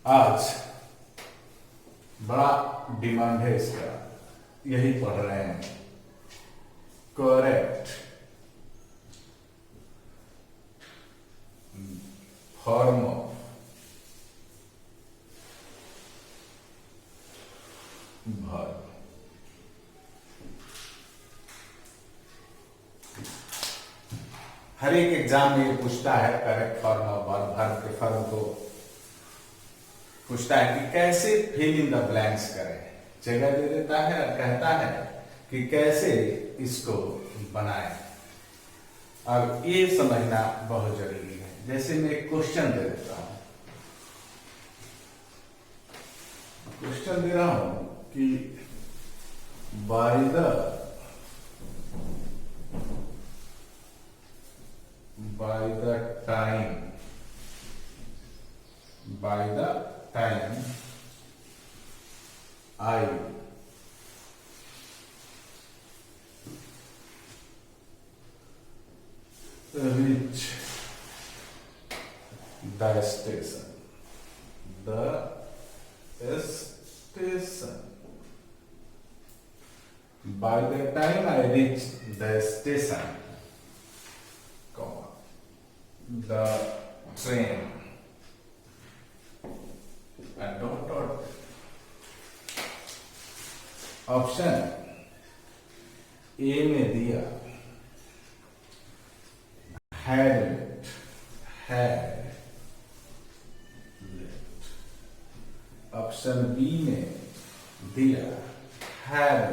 आज बड़ा डिमांड है इसका, यही पढ़ रहे हैं। Correct form of verb. हर एक एग्जाम में ये पूछता है correct form of verb, verb के फॉर्म को पूछता है कि कैसे फिल इन द ब्लैंक्स करें, जगह दे देता है और कहता है कि कैसे इसको बनाएं। अब ये समझना बहुत जरूरी है। जैसे मैं एक क्वेश्चन दे देता हूं, क्वेश्चन दे रहा हूं कि by the time I reach the station, by the time I reach the station, comma, the train and dot option A में दिया had left, ऑप्शन बी में दिया had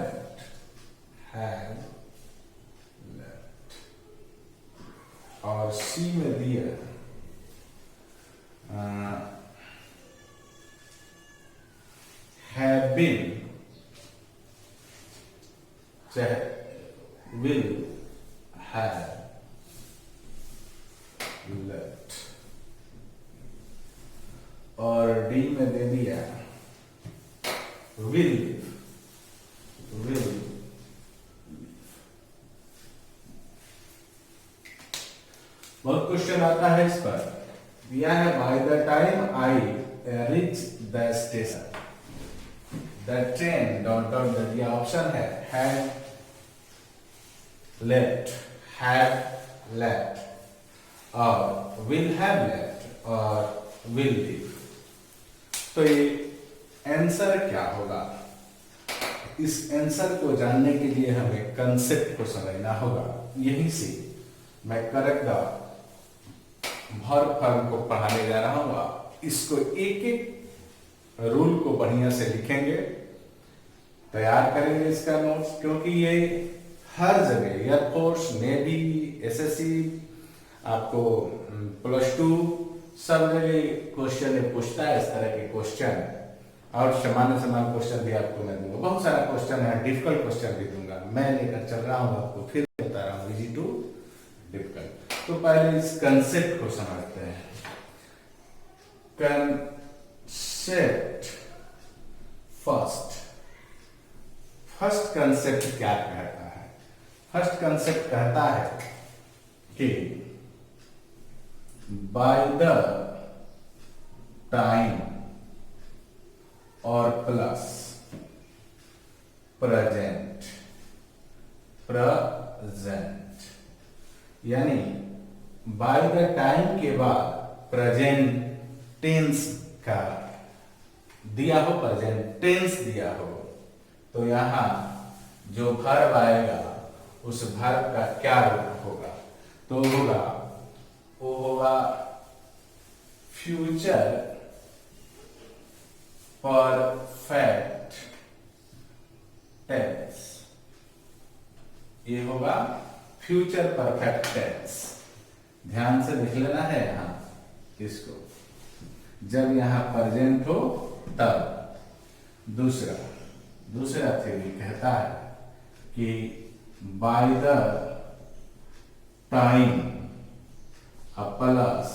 left, और सी में दिया have been चाहे will have left, और D में दे दिया will बहुत क्वेश्चन आता है इस पर। दिया है bye the time I reach the station, the train dot dot दिया, ऑप्शन है had left और will have left और will leave। तो ये आंसर क्या होगा? इस आंसर को जानने के लिए हमें कंसेप्ट को समझना होगा। यहीं से मैं करेक्ट वर्ब फॉर्म को पढ़ाने जा रहा हूं। इसको एक एक रूल को बढ़िया से लिखेंगे, तैयार करेंगे इसका नोट्स, क्योंकि ये हर जगह एयरफोर्स, नेवी, एसएससी, आपको +2 सब जगह क्वेश्चन पूछता है इस तरह के क्वेश्चन। और सामान्य क्वेश्चन भी आपको मैं दूंगा, बहुत सारा क्वेश्चन है, डिफिकल्ट क्वेश्चन भी दूंगा। मैं लेकर चल रहा हूं, आपको फिर बता रहा हूं इजी टू डिफिकल्ट। तो पहले इस कंसेप्ट को समझते हैं। कंसेप्ट फर्स्ट कंसेप्ट क्या कहता है? फर्स्ट कंसेप्ट कहता है कि बाय द टाइम और प्लस प्रेजेंट, यानी बाय द टाइम के बाद प्रेजेंट टेंस का दिया हो, प्रेजेंट टेंस दिया हो, तो यहां जो वर्ब आएगा उस वर्ब का क्या रूप होगा? तो वो होगा फ्यूचर परफेक्ट टेंस। ये होगा फ्यूचर परफेक्ट टेंस। ध्यान से देख लेना है यहां इसको, जब यहां प्रेजेंट हो तब। दूसरा थ्योरी कहता है कि by the time plus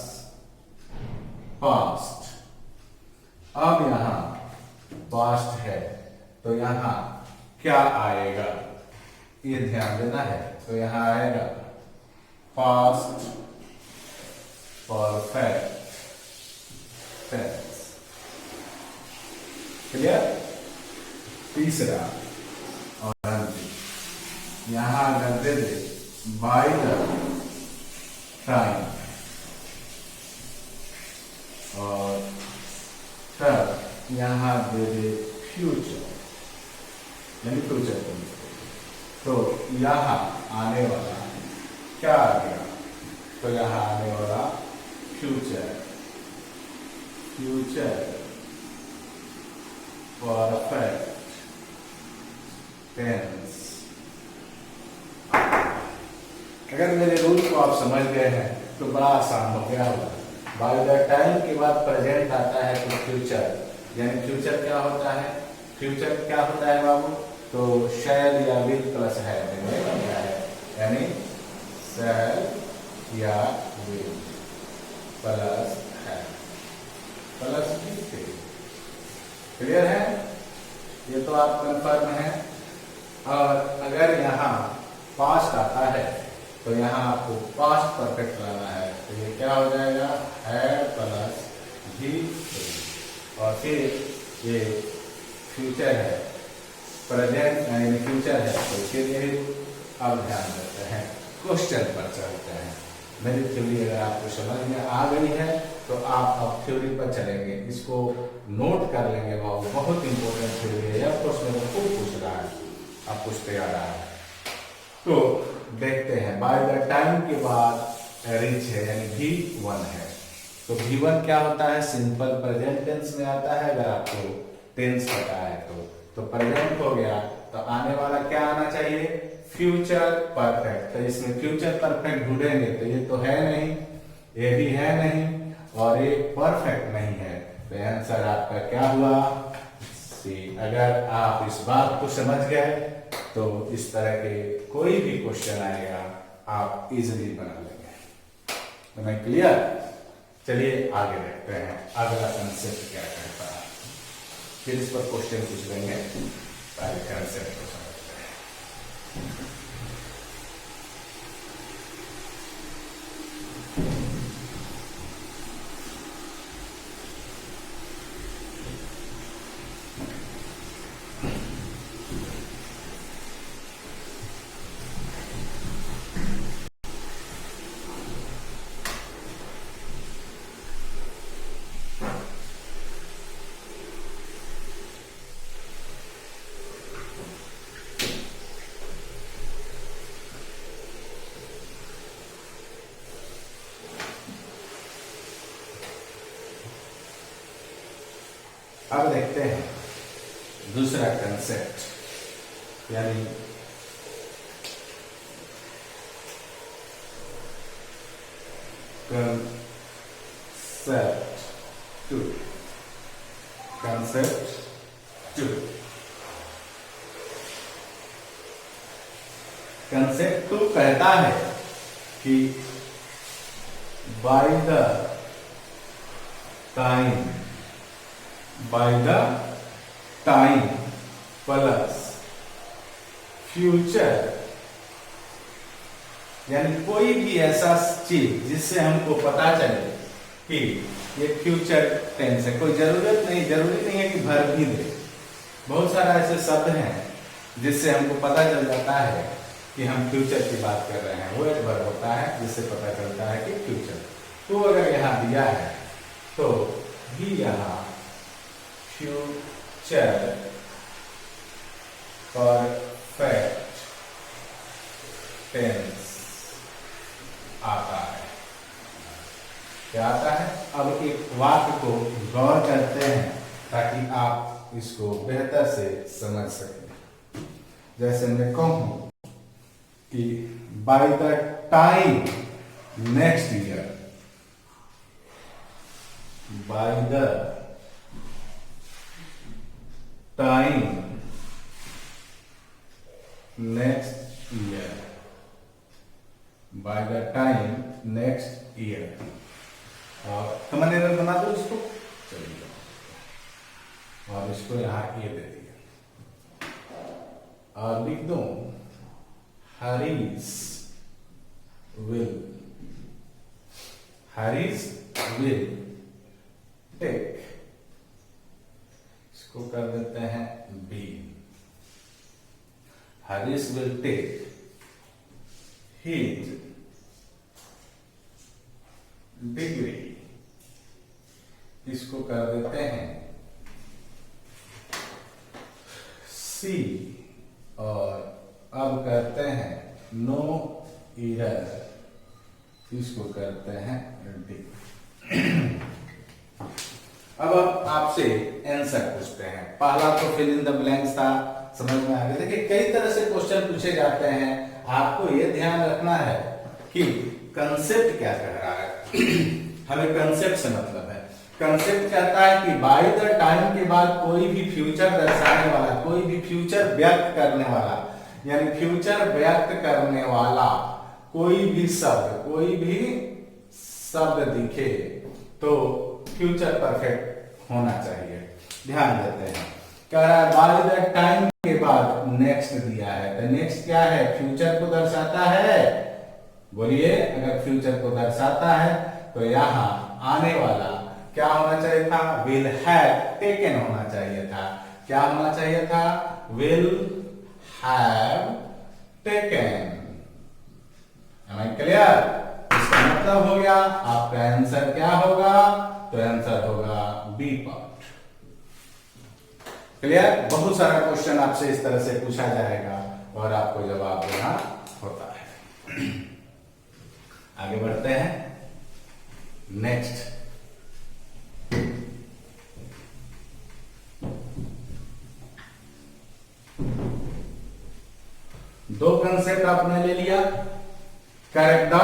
past. अब यहां पास्ट है तो यहां क्या आएगा ये ध्यान देना है। तो यहां आएगा पास्ट परफेक्ट टेंस। क्लियर। तीसरा और अंतिम, यहां अगर दे दे बाय द टाइम, और तब यहां दे दे फ्यूचर, यानी फ्यूचर टेंस। तो यहां आने वाला क्या आ गया, तो यहां आने वाला फ्यूचर, फ्यूचर परफेक्ट टेंस। अगर मेरे रूल को आप समझ गए हैं तो बड़ा आसान हो गया होगा। बाय द टाइम के बाद प्रेजेंट आता है तो फ्यूचर, यानी फ्यूचर क्या होता है, फ्यूचर क्या होता है बाबू, तो शैल या विल प्लस है, क्या है, यानी शैल या विल प्लस है, प्लस भी। क्लियर है, ये तो आप कंफर्म है। और अगर यहाँ पास्ट आता है तो यहाँ आपको पास्ट परफेक्ट लाना है, तो ये क्या हो जाएगा, हैड प्लस भी, और फिर ये फ्यूचर है, प्रेजेंट यानी फ्यूचर है, तो फिर ये अब ध्यान देते हैं क्वेश्चन पर चलते हैं। मेरी थ्योरी अगर आपको समझ में आ गई है तो आप अब थ्योरी पर चलेंगे, इसको नोट कर लेंगे, बहुत इंपॉर्टेंट थ्योरी है, या क्वेश्चन में खूब पूछ रहा है, आप पूछते आ रहा है। तो देखते हैं, बाय द टाइम के बाद रिच है, यानी V1 है, तो V1 क्या होता है, सिंपल प्रेजेंट टेंस में आता है, अगर आपको टेंस पता है तो प्रेजेंट हो गया, तो आने वाला क्या आना चाहिए, फ्यूचर परफेक्ट। तो इसमें फ्यूचर परफेक्ट ढूंढेंगे तो ये तो है नहीं, ये भी है नहीं, और ये परफेक्ट नहीं है, तो आंसर आपका क्या हुआ, सी। अगर आप इस बात को समझ गए तो इस तरह के कोई भी क्वेश्चन आएगा आप इजीली बना लेंगे। तो मैं क्लियर, चलिए आगे देखते हैं अगला कंसेप्ट क्या कहता है, फिर इस पर क्वेश्चन पूछ लेंगे, पहले कंसेप्ट को समझते हैं। अब देखते हैं दूसरा कंसेप्ट, यानी concept two, concept two, concept two कहता है कि by the time, by the time plus future, यानी कोई भी ऐसा चीज जिससे हमको पता चले कि ये फ्यूचर टेंस है, कोई जरूरी नहीं है कि भर भी दे, बहुत सारा ऐसे शब्द हैं जिससे हमको पता चल जाता है कि हम फ्यूचर की बात कर रहे हैं, वो एक वर्ब होता है जिससे पता चलता है कि फ्यूचर। तो अगर यहाँ दिया है तो भी यहाँ फ्यूचर परफेक्ट टेंस आता है, क्या आता है। अब एक वाक्य को गौर करते हैं ताकि आप इसको बेहतर से समझ सकें। जैसे मैं कहूं कि by the time next year, bye the time next year, bye the time next year, और कॉमन एरर बना दो इसको, चलिए, और इसको यहां ए दे दिया, और लिख दो Harish will, Harish will take, इसको कर देते हैं B. Harish will take his degree, इसको कर देते हैं सी। और अब करते हैं नो एरर, इसको करते हैं डी। अब आपसे आंसर पूछते हैं। पहला तो फिल इन द ब्लैंक्स था, समझ में आ गया। देखिए कई तरह से क्वेश्चन पूछे जाते हैं, आपको यह ध्यान रखना है कि कंसेप्ट क्या कह रहा है। हमें कंसेप्ट से मतलब है। कंसेप्ट कहता है कि बाय द टाइम के बाद कोई भी फ्यूचर दर्शाने वाला, कोई भी फ्यूचर व्यक्त करने वाला, यानी फ्यूचर व्यक्त करने वाला कोई भी शब्द दिखे तो फ्यूचर परफेक्ट होना चाहिए। ध्यान देते हैं, कह रहा है बाय द टाइम के बाद नेक्स्ट दिया है, तो नेक्स्ट क्या है, फ्यूचर को दर्शाता है। बोलिए, अगर फ्यूचर को दर्शाता है तो यहाँ आने वाला क्या होना चाहिए था, विल हैव टेकन होना चाहिए था। क्या होना चाहिए था, will have taken. Am I clear? इसका मतलब हो गया आपका आंसर क्या होगा, तो आंसर होगा बी पार्ट। क्लियर? बहुत सारा क्वेश्चन आपसे इस तरह से पूछा जाएगा और आपको जवाब देना होता है। आगे बढ़ते हैं। नेक्स्ट, दो कंसेप्ट आपने ले लिया। करेक्ट द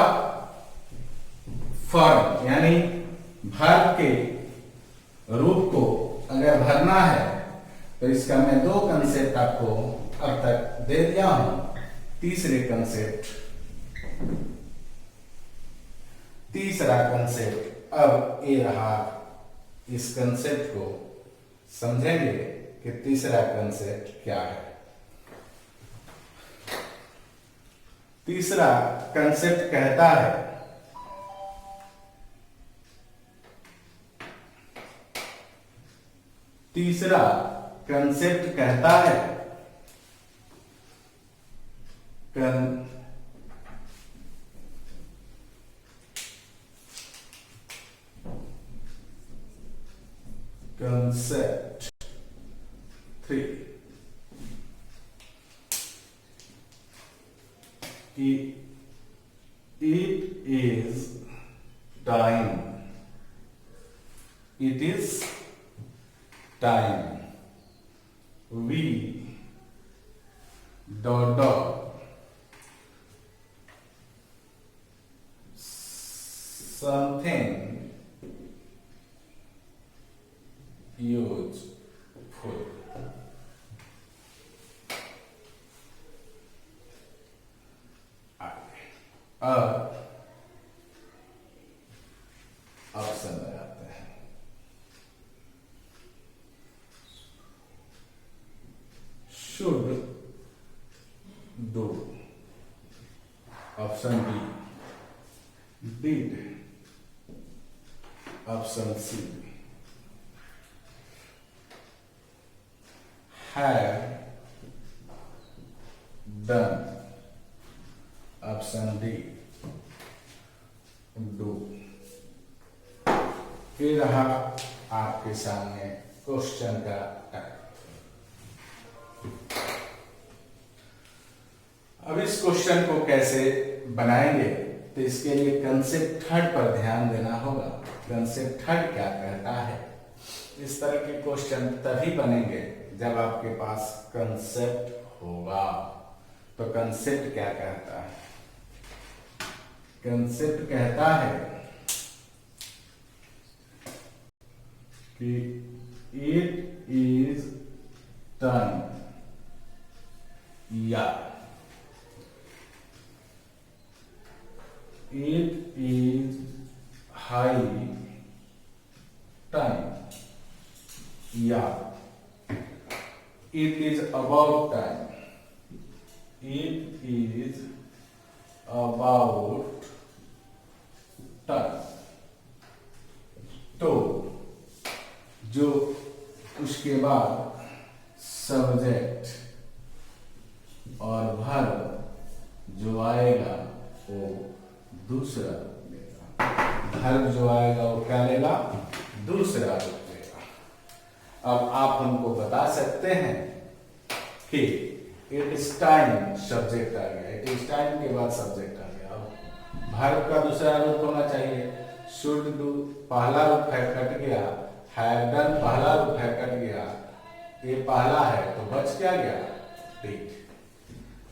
फॉर्म, यानी वर्ब के रूप को अगर भरना है तो इसका मैं दो कंसेप्ट आपको अब तक दे दिया हूं। तीसरा कंसेप्ट अब ये रहा। इस कंसेप्ट को समझेंगे कि तीसरा कंसेप्ट क्या है। तीसरा कंसेप्ट कहता है कंसेप्ट 3 कि it is time. It is time. We something useful. Option लगाते हैं। Should do, option B. Did, option C. Have done, option D. Do. फिर रहा आपके सामने क्वेश्चन का टाइप। अब इस क्वेश्चन को कैसे बनाएंगे, तो इसके लिए कंसेप्ट थर्ड पर ध्यान देना होगा। कंसेप्ट थर्ड क्या कहता है। इस तरह के क्वेश्चन तभी बनेंगे जब आपके पास कंसेप्ट होगा। तो कंसेप्ट क्या कहता है, कंसेप्ट कहता है कि इट इज टाइम, या इट इज हाई टाइम, या it is about time, it is about time. तो जो उसके बाद सब्जेक्ट और वर्ब जो आएगा वो दूसरा रूप लेगा। वर्ब जो आएगा वो क्या लेगा? दूसरा रूप लेगा। अब आप हमको बता सकते हैं कि इट इज टाइम, सब्जेक्ट आ गया, इट इज टाइम के बाद सब्जेक्ट आ गया। अब वर्ब का दूसरा रूप होना चाहिए। शुड डू पहला रूप है, कट गया। हैव डन पहला रूप है, कट गया। ये पहला है तो बच क्या गया? डिड।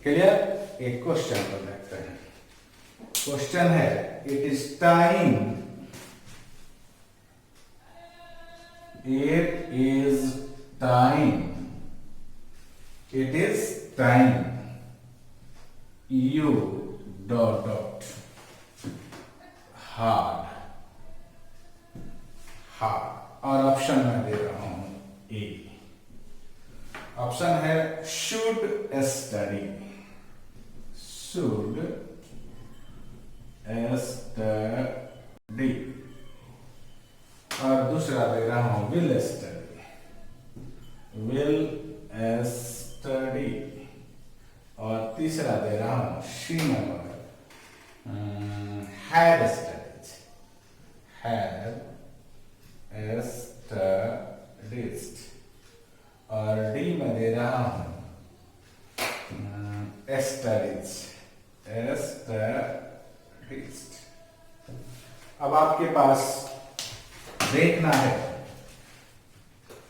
क्लियर? एक क्वेश्चन को देखते हैं। क्वेश्चन है it is time, it is time, it is time U dot dot hard, hard. और ऑप्शन में दे रहा हूं ए। ऑप्शन है शुड स्टडी, शुड स्टडी। और दूसरा दे रहा हूं विल स्टडी, विल स्टडी। और तीसरा दे रहा हूं she number had studies, had studies. और डी में दे रहा हूं स्टडीज, स्टडीज। अब आपके पास देखना है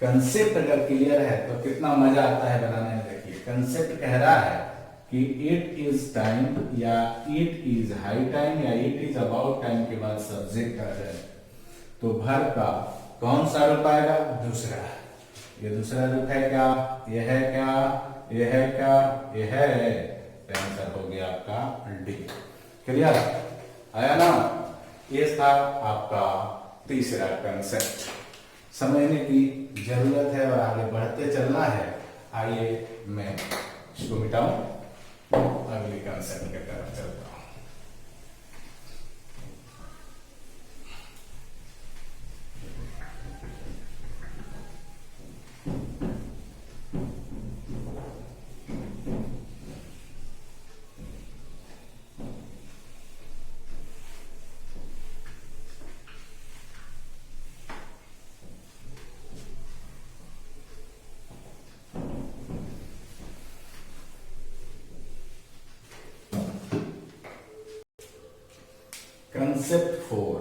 कंसेप्ट अगर क्लियर है तो कितना मजा आता है बनाने में। देखिए कंसेप्ट कह रहा है कि इट इज टाइम या इट इज हाई टाइम या इट इज अबाउट टाइम के बाद सब्जेक्ट आ जाए तो वर्ब का कौन सा रूप आएगा? दूसरा। ये दूसरा रूप है क्या? ये है क्या? ये है क्या? ये है। तो आंसर हो गया आपका डी। क्लियर आया ना? ये था आपका तीसरा कंसेप्ट। समझने की जरूरत है और आगे बढ़ते चलना है। आइए मैं इसको मिटाऊं, अगले कंसेप्ट की तरफ चलता हूं। कंसेप्ट 4,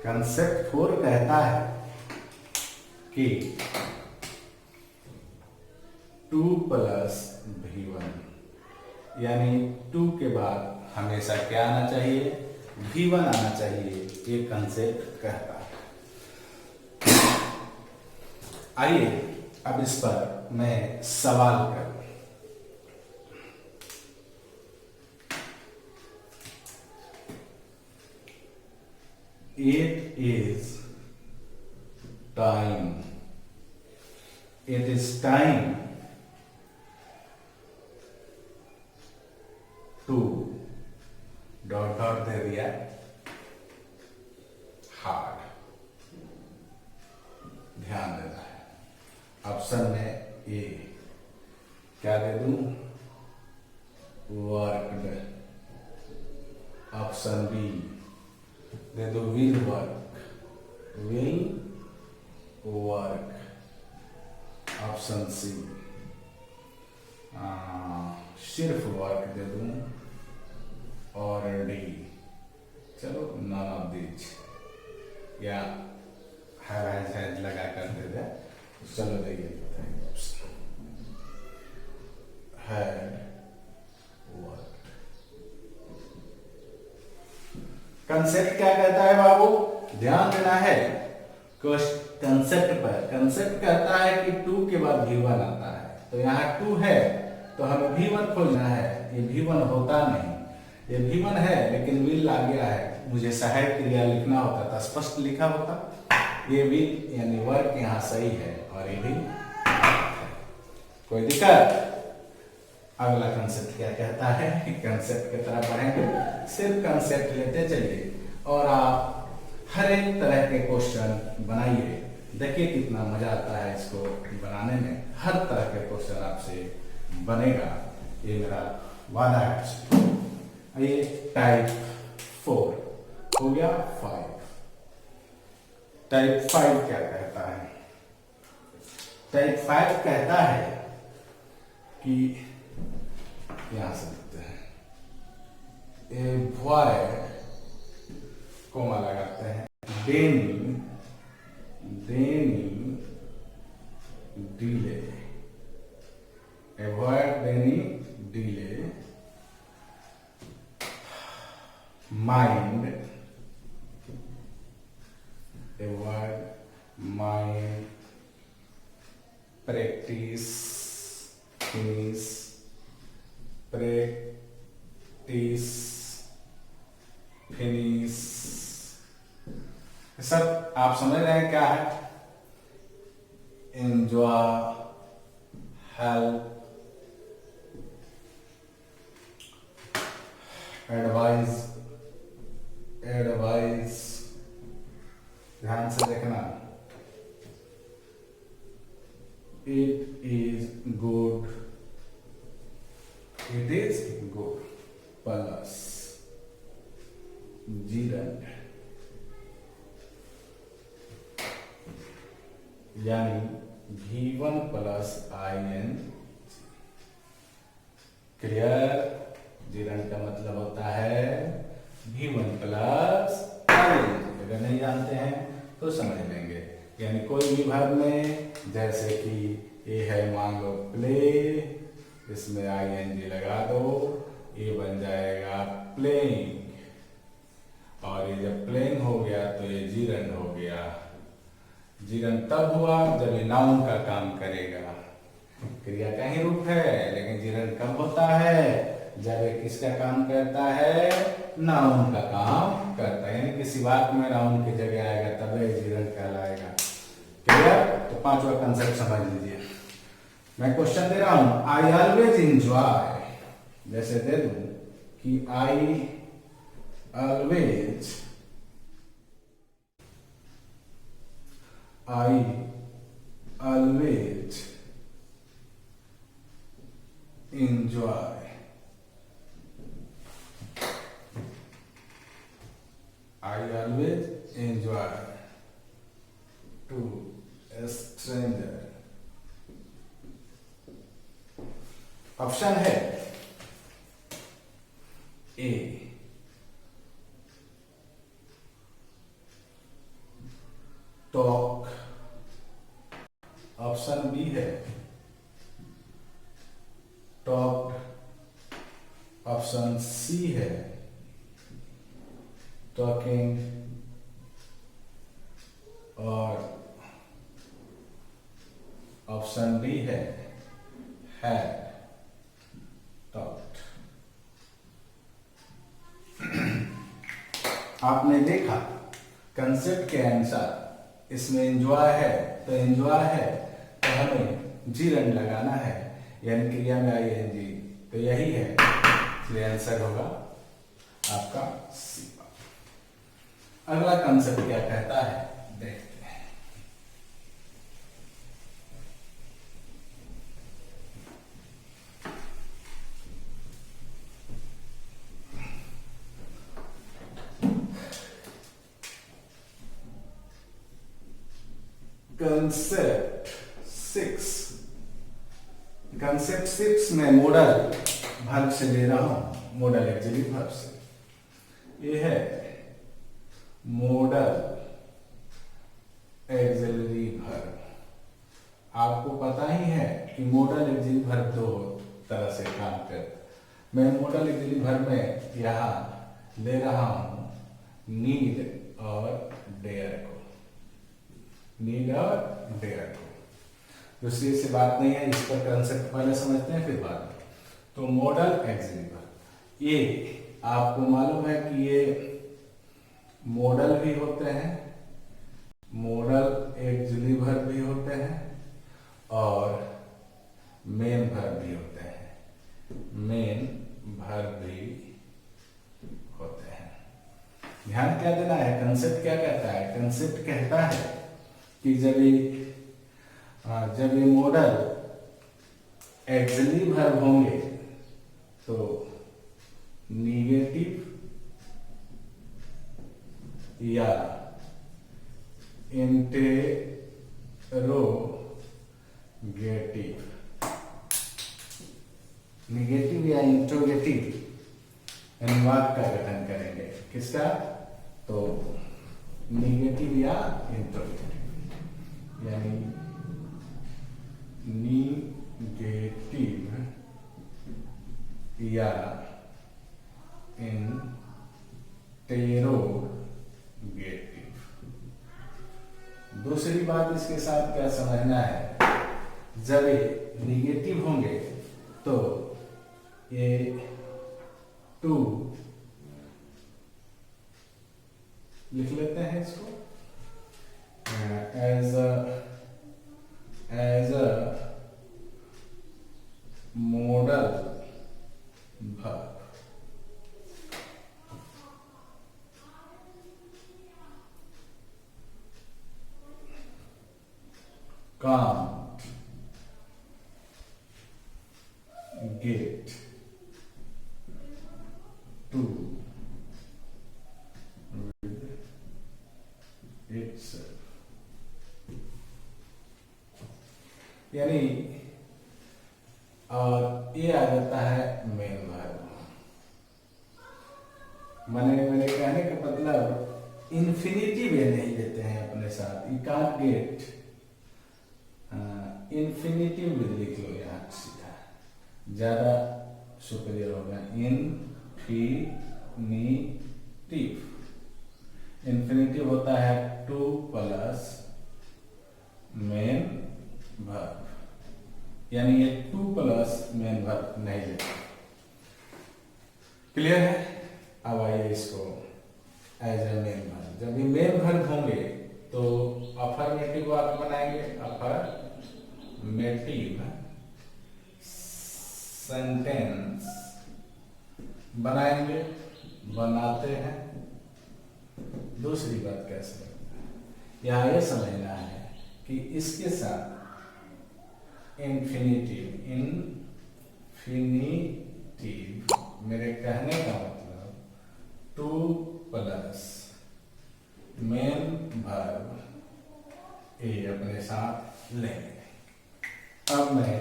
कंसेप्ट 4 कहता है कि 2 प्लस V1, यानी 2 के बाद हमेशा क्या आना चाहिए? V1 आना चाहिए। ये कंसेप्ट कहता है। आइए अब इस पर मैं सवाल करूं। It is time, it is time to dot dot दे दिया हार्ड। ध्यान देना है। ऑप्शन में ए क्या दे दूं? वर्कड। ऑप्शन बी दे दो will work, will work. Option C सिर्फ वर्क दे दूं। और डी चलो नन ऑफ दिस, या हैज लगा कर दे दे। चलो देखिए हैड वर्क। कंसेप्ट क्या कहता है बाबू? ध्यान देना है कंसेप्ट पर। कंसेप्ट कहता है कि 2 के बाद V1 आता है, तो यहाँ 2 है तो हमें V1 खोजना है। ये V1 होता नहीं, ये V1 है लेकिन विल आ गया है। मुझे सहायक क्रिया लिखना होता था, स्पष्ट लिखा होता। ये विल यानी वर्क यहाँ सही है और ये भी। कोई दिक्कत? अगला कंसेप्ट क्या कहता है? कंसेप्ट की तरफ बढ़ेंगे, सिर्फ कंसेप्ट लेते चलिए और आप हर एक तरह के क्वेश्चन बनाइए देखिए कितना मजा आता है इसको बनाने में, हर तरह के क्वेश्चन आपसे बनेगा, ये मेरा वादा है आपसे। आइए टाइप 4 हो गया 5। टाइप 5 क्या कहता है? टाइप 5 कहता है कि यहां से लिखते हैं, ए बॉय कोमा लगाते हैं, देनी डिले, एवॉइड देनी delay, mind avoid mind, practice finish, practice finish. सब आप समझ रहे हैं क्या है? एंजॉय, हेल्प, एडवाइस, एडवाइस, ध्यान से देखना, it is good, it is good, plus gerund, यानी V1 plus IN। Clear? Gerund का मतलब होता है V1 प्लस IN। अगर नहीं जानते हैं तो समझ लेंगे, यानी कोई भी वर्ब में, जैसे कि ये है मान लो प्ले, इसमें ING लगा दो, ये बन जाएगा प्लेइंग, और ये जब प्लेइंग हो गया तो ये जीरंड हो गया। जीरंड तब हुआ जब ये नाउन का काम करेगा, क्रिया का ही रूप है, लेकिन जीरंड कब होता है? जब ये किसका काम करता है? नाउन का काम करता है, यानी किसी बात में नाउन की जगह आएगा तब ये जीरंड कहलाएगा। क्लियर? तो पांचवा कंसेप्ट समझ लीजिए। मैं क्वेश्चन दे रहा हूं, आई ऑलवेज इंजॉय, जैसे दे दूं कि I always, I always enjoy, I always enjoy to a stranger। Option है ए, टॉक, ऑप्शन बी है टॉक, ऑप्शन सी है टॉकिंग, और ऑप्शन डी है हैड टॉक्ड। आपने देखा कंसेप्ट के अनुसार इसमें एंजॉय है, तो एंजॉय है तो हमें जीरंड लगाना है, यानी क्रिया में ING, तो यही है, इसलिए आंसर होगा आपका सी। अगला कंसेप्ट क्या कहता है देखते हैं। कंसेप्ट 6, कंसेप्ट 6 में मॉडल वर्ब से ले रहा हूं, मॉडल एक्सिलरी वर्ब से। ये है मॉडल एक्सिलरी वर्ब। आपको पता ही है कि मॉडल एक्सिलरी वर्ब दो तरह से काम करता है। मैं मॉडल एक्सिलरी वर्ब में यहां ले रहा हूं नीड और डेयर को, नीड और डेयर को। दूसरी से बात नहीं है, इस पर कंसेप्ट पहले समझते हैं फिर बात। तो मॉडल एक्सिलरी वर्ब, ये आपको मालूम है कि ये मॉडल भी होते हैं, मॉडल एक्सिलरी वर्ब भी होते हैं, और मेन वर्ब भी होते हैं, मेन वर्ब भी होते हैं। ध्यान क्या देना है, कंसेप्ट क्या कहता है? कंसेप्ट कहता है कि जब ये मॉडल एक्सिलरी वर्ब होंगे तो निगेटिव या इंटेरोगेटिव, निगेटिव या इंट्रोगेटिव अनुवाद का गठन करेंगे। किसका? तो निगेटिव या इंट्रोगेटिव, यानी निगेटिव या इंटेरोगेटिव। दूसरी बात इसके साथ क्या समझना है, जब ये निगेटिव होंगे तो ये टू लिख लेते हैं इसको as a modal verb. Can't get to with itself, यानी और ये आ जाता है मेन वर्ब। मैंने कहने का मतलब इन्फिनिटिव ये नहीं देते हैं अपने साथ। यू कांट गेट, इन्फिनिटिव लिख लो यहाँ सीधा, ज्यादा सुपीरियर होगा। इन्फिनिटिव, इन्फिनिटिव होता है टू प्लस मेन वर्ब, यानी ये टू प्लस मेन वर्ब नहीं लेते। क्लियर है? अब आइए इसको एज ए मेन वर्ब। जब ये मेन वर्ब होंगे तो अफर्मेटिव वाक्य बनाएंगे, अफर्मेटिव सेंटेंस बनाएंगे, बनाते हैं। दूसरी बात कैसे, यहाँ ये समझना है कि इसके साथ इन्फिनिटिव, मेरे कहने का मतलब टू प्लस मेन वर्ब ये अपने साथ लेंगे। अब मैं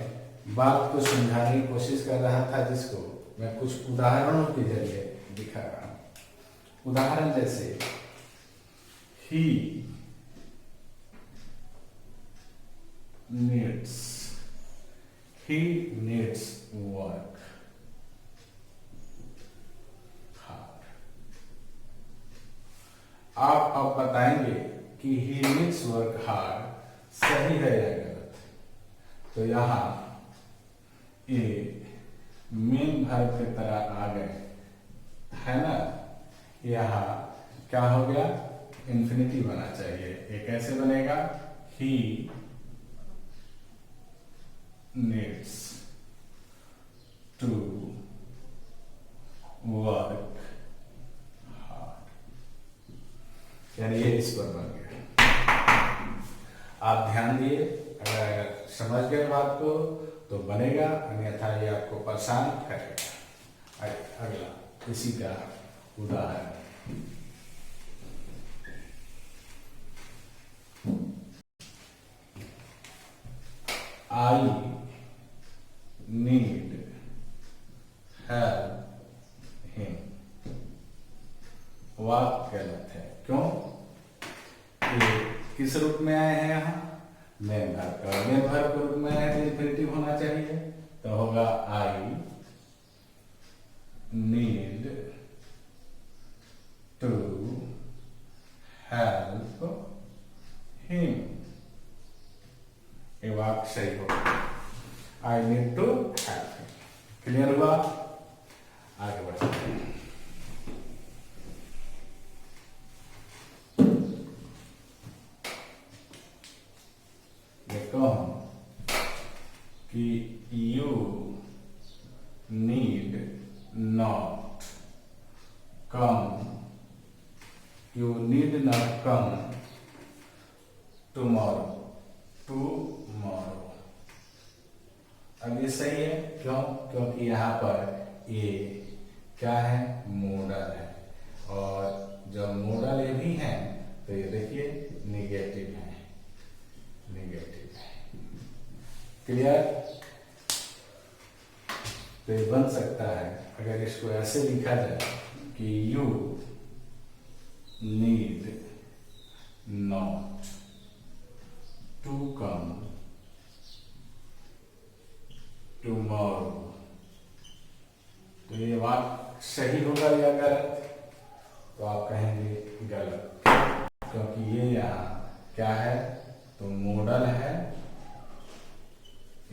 बात को समझाने की कोशिश कर रहा था, जिसको मैं कुछ उदाहरणों के जरिए दिखा रहा हूं। उदाहरण जैसे he needs work hard। आप अब बताएंगे कि he needs work hard सही है या गलत। तो यहां ये मेन वर्ब की तरह आ गए, है ना। यहाँ क्या हो गया, इन्फिनिटी बना चाहिए। ये कैसे बनेगा, he needs to work hard, यानी ये इस पर बन गया। आप ध्यान दिए, अगर समझ गए बात को तो बनेगा, अन्यथा ये आपको परेशान करेगा। अगला इसी का उदाहरण, I need help him। वाक्य गलत है, क्यों? ये किस रूप में आए हैं यहाँ, मेन वर्ब का। मेन वर्ब के रूप में आए तो इन्फिनिटिव होना चाहिए, तो होगा I need to help him। ये वाक्य सही होगा, I need to help him। Clear हुआ? आगे बढ़ते हैं। कि you need not come, you need not come tomorrow, tomorrow. अब ये सही है, क्यों? क्योंकि यहाँ पर ये क्या है? मॉडल है, और जब मॉडल ये भी है तो ये देखिए निगेटिव है, निगेटिव है। क्लियर? तो ये बन सकता है, अगर इसको ऐसे लिखा जाए कि you need not to come tomorrow, तो ये वाक्य सही होगा या गलत? तो आप कहेंगे गलत, क्योंकि ये यहाँ क्या है? तो मॉडल है,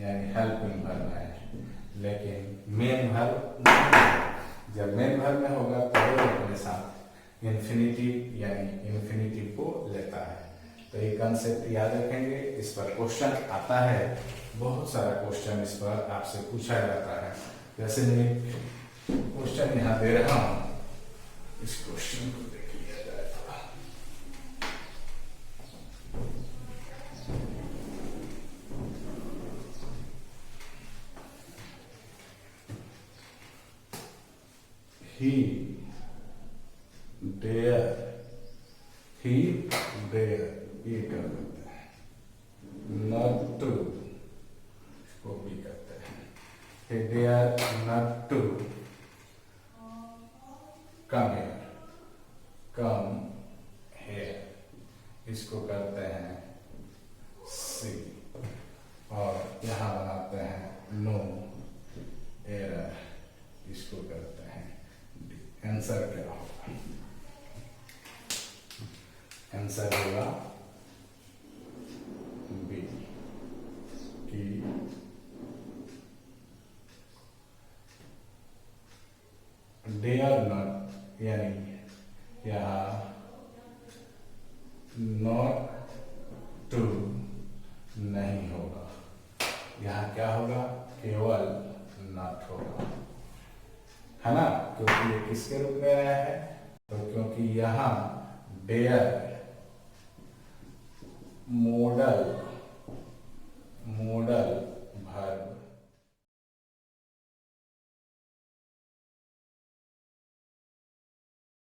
यानी हेल्पिंग वर्ब है, लेकिन मेन वर्ब नहीं है। जब मेन वर्ब में होगा तो वो अपने साथ इन्फिनिटिव यानी इन्फिनिटिव को लेता है। तो ये कंसेप्ट याद रखेंगे, इस पर क्वेश्चन आता है, बहुत सारा क्वेश्चन इस पर आपसे पूछा जाता है। जैसे मैं क्वेश्चन यहाँ दे रहा हूं, इस क्वेश्चन को देख लिया जाए थोड़ा। He dare, ये कर देते हैं, not to, इसको भी करते हैं, he dare not to come here, इसको करते हैं सी, और यहाँ बनाते हैं नो एरर, इसको करते हैं डी। आंसर क्या होगा? आंसर होगा बी, कि डेयर नॉट, यानी यहाँ नॉट टू नहीं होगा, यहाँ क्या होगा? केवल नॉट होगा, है ना? क्योंकि ये किसके रूप में आया है? तो क्योंकि यहाँ डेयर मॉडल